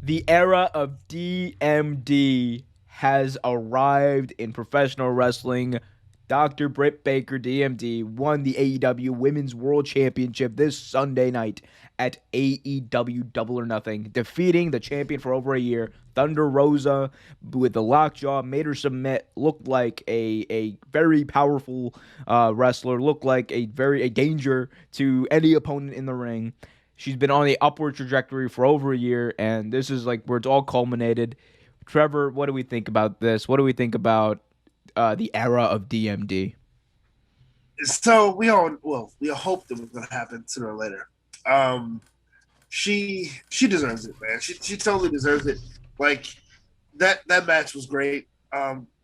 The era of DMD has arrived in professional wrestling. Dr. Britt Baker, DMD, won the AEW Women's World Championship this Sunday night at AEW Double or Nothing, defeating the champion for over a year, Thunder Rosa, with the lockjaw, made her submit, looked like a very powerful wrestler, looked like a danger to any opponent in the ring. She's been on the upward trajectory for over a year, and this is like where it's all culminated. Trevor, what do we think about this? What do we think about the era of DMD? So we all hoped it was going to happen sooner or later. Um, she deserves it, man. She totally deserves it. Like that match was great.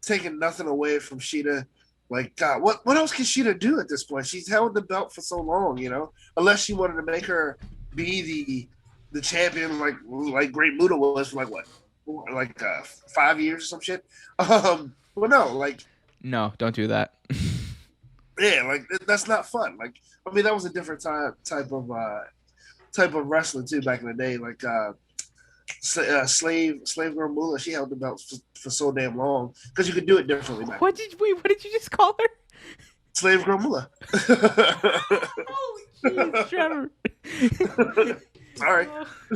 Taking nothing away from Shida. Like God, what else can Shida do at this point? She's held the belt for so long, unless she wanted to make her be the champion like Great Muta was for like what, 5 years or some shit. Well, no, like No, don't do that. yeah, like that's not fun. Like I mean, that was a different type of wrestling too back in the day. Like slave girl Moolah, she held the belt for so damn long because you could do it differently back then. What did you just call her? Slave girl Moolah. Holy jeez, Trevor. Sorry.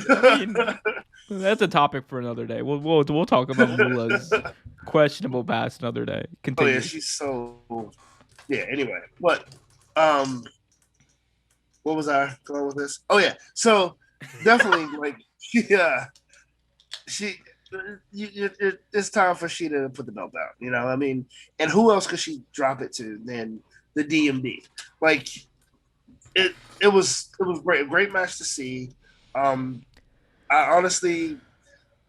I mean, that's a topic for another day. We'll talk about Mula's questionable past another day. Oh Continue. yeah, she's so yeah. Anyway, what was I going with this? Oh yeah, so definitely like yeah, she it's time for Sheeta to put the belt down. I mean, and who else could she drop it to than the DMD? Like it was great, a great match to see. Um, I honestly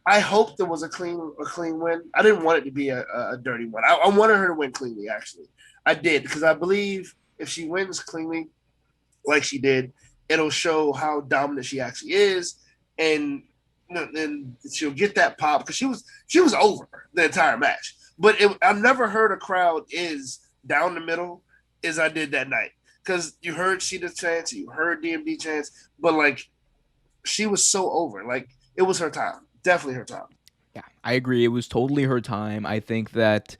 I hoped there was a clean win. I didn't want it to be a dirty one. I wanted her to win cleanly. Actually, I did because I believe if she wins cleanly, like she did, it'll show how dominant she actually is, and then she'll get that pop because she was over the entire match. But I never heard a crowd is down the middle as I did that night because you heard Sheeta's chants, you heard DMD chants, but like she was so over. Like it was her time, definitely her time. Yeah, I agree. It was totally her time. I think that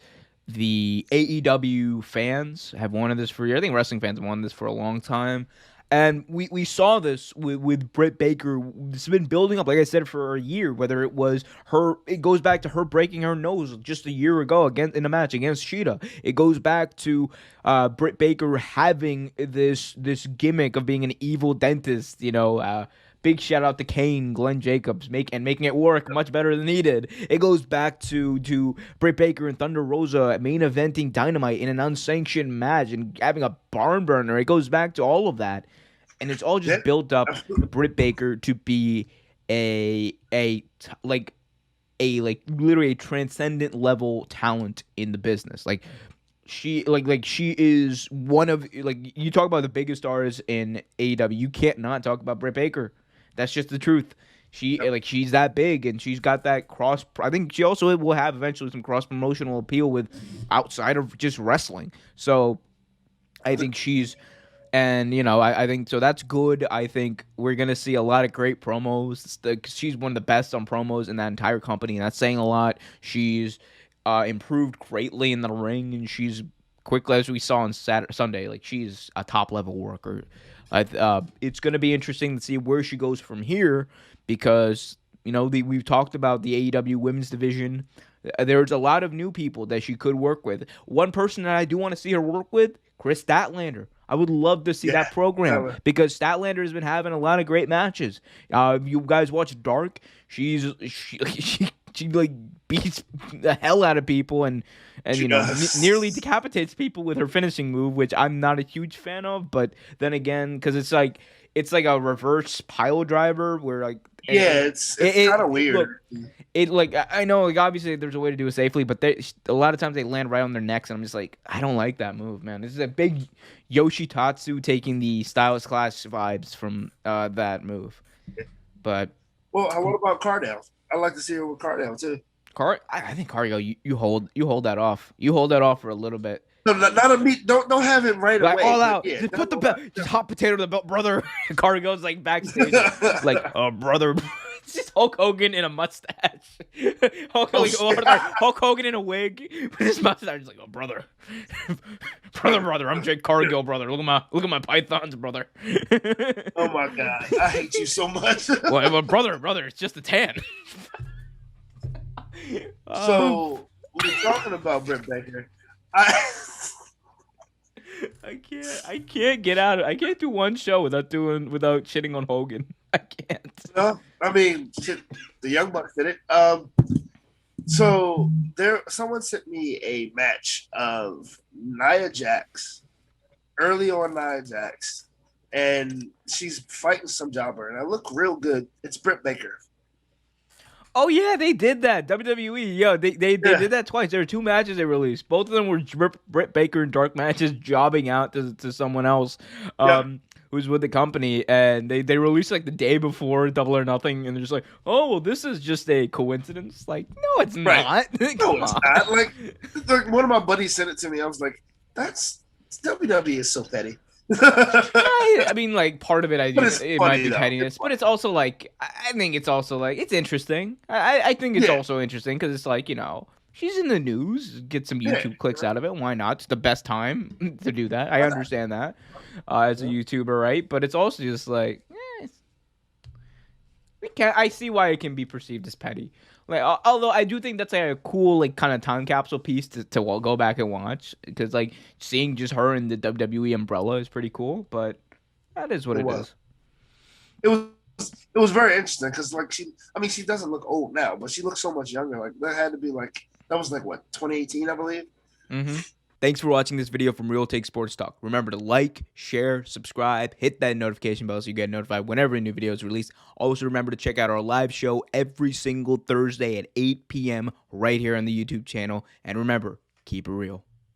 the AEW fans have wanted this for years. I think wrestling fans have wanted this for a long time. And we saw this with Britt Baker. It's been building up, like I said, for a year. Whether it was her, it goes back to her breaking her nose just a year ago again in a match against Shida. It goes back to Britt Baker having this gimmick of being an evil dentist. Big shout out to Kane, Glenn Jacobs, making it work much better than he did. It goes back to Britt Baker and Thunder Rosa main eventing Dynamite in an unsanctioned match and having a barn burner. It goes back to all of that, and it's all just Yeah, built up absolutely. Britt Baker to be like literally a transcendent level talent in the business. She is one of, like, you talk about the biggest stars in AEW. You can't not talk about Britt Baker. That's just the truth. She's that big, and she's got that cross. I think she also will have eventually some cross promotional appeal with outside of just wrestling. So I think I think so. That's good. I think we're gonna see a lot of great promos. 'Cause she's one of the best on promos in that entire company, and that's saying a lot. She's improved greatly in the ring, and she's quickly, as we saw on Sunday. Like, she's a top level worker. It's gonna be interesting to see where she goes from here because we've talked about the AEW women's division. There's a lot of new people that she could work with. One person that I do want to see her work with, Chris Statlander. I would love to see Yeah, that program that because Statlander has been having a lot of great matches. You guys watch Dark? She like beats the hell out of people and she does. nearly decapitates people with her finishing move, which I'm not a huge fan of. But then again, because it's like a reverse pile driver where like Yeah, it's kind of look, weird. like I know, like, obviously there's a way to do it safely, but a lot of times they land right on their necks, and I'm just like, I don't like that move, man. This is a big Yoshitatsu taking the Stylus Clash vibes from that move. But Well, what about Cardell? I'd like to see her with Cardell too. I think Cargo, you hold that off. You hold that off for a little bit. No, not a meet. Don't have it right Like, away. all But out. yeah, Just put the belt. Just hot potato to the belt, brother. Cargo's like backstage, like, brother. It's just Just Hulk Hogan in a mustache. Oh shit! Hulk Hogan in a wig with his mustache. He's like, oh brother, brother, I'm Jake Cargill, brother. Look at my pythons, brother. Oh my god, I hate you so much. Well, brother, it's just a tan. So we're talking about Britt Baker. I I can't get out. I can't do one show without shitting on Hogan. I can't. no, I mean, shit, the Young Bucks did it. So someone sent me a match of Nia Jax, early on Nia Jax, and she's fighting some jobber, and I look real good. It's Britt Baker. Oh yeah, they did that. WWE, yo, they did that twice. There were 2 matches they released. Both of them were Britt Baker and dark matches, jobbing out to someone else, who's with the company, and they released like the day before Double or Nothing, and they're just like, oh well, this is just a coincidence. Like, no, it's not. No, it's not. Like one of my buddies sent it to me. I was like, that's WWE is so petty. I mean, like part of it, it might be though. pettiness, but it's also like I think it's also like it's interesting. I think it's also interesting because it's like she's in the news, get some YouTube clicks out of it. Why not? It's the best time to do that. I understand that as a YouTuber, right? But it's also just like I see why it can be perceived as petty. Like, although I do think that's like a cool, like, kind of time capsule piece to go back and watch, because like seeing just her in the WWE umbrella is pretty cool. But that is what it is. It was very interesting because like she doesn't look old now, but she looks so much younger. Like that was like what 2018, I believe. Mm-hmm. Thanks for watching this video from Real Take Sports Talk. Remember to like, share, subscribe, hit that notification bell so you get notified whenever a new video is released. Also, remember to check out our live show every single Thursday at 8 p.m. right here on the YouTube channel. And remember, keep it real.